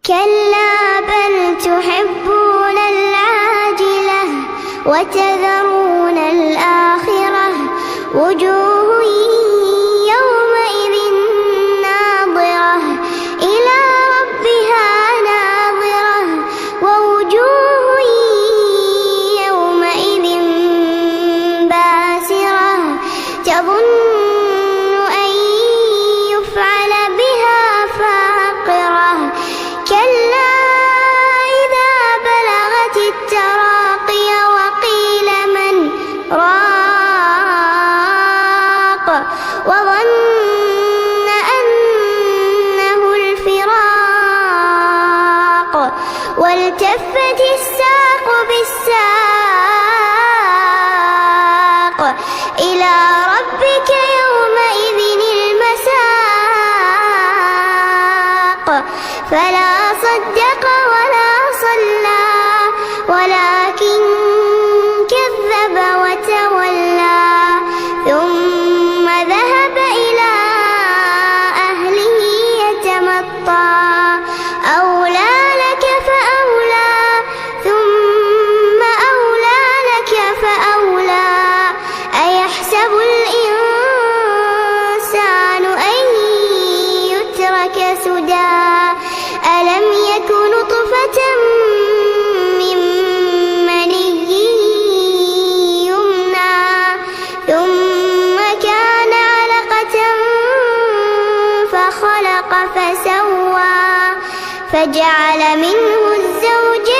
كلا بل تحبون العاجلة وتذرون الآخرة وجوه يومئذ ناظرة إلى ربها ناظرة ووجوه يومئذ باسرة تظن أن يفعل بها فاقرة كلا إذا بلغت التراقي وقيل من راق وظن أنه الفراق والتفت الساق بالساق إلى ربك يومئذ المساق فلا صدق ولا صلى ولكن كذب وتولى ثم ذهب إلى أهله يتمطى أولى لك فأولى ثم أولى لك فأولى أيحسب الإنسان أن يترك سدى ألم يك نطفة من مني يمنى ثم كان علقة فخلق فسوى فجعل منه الزوجين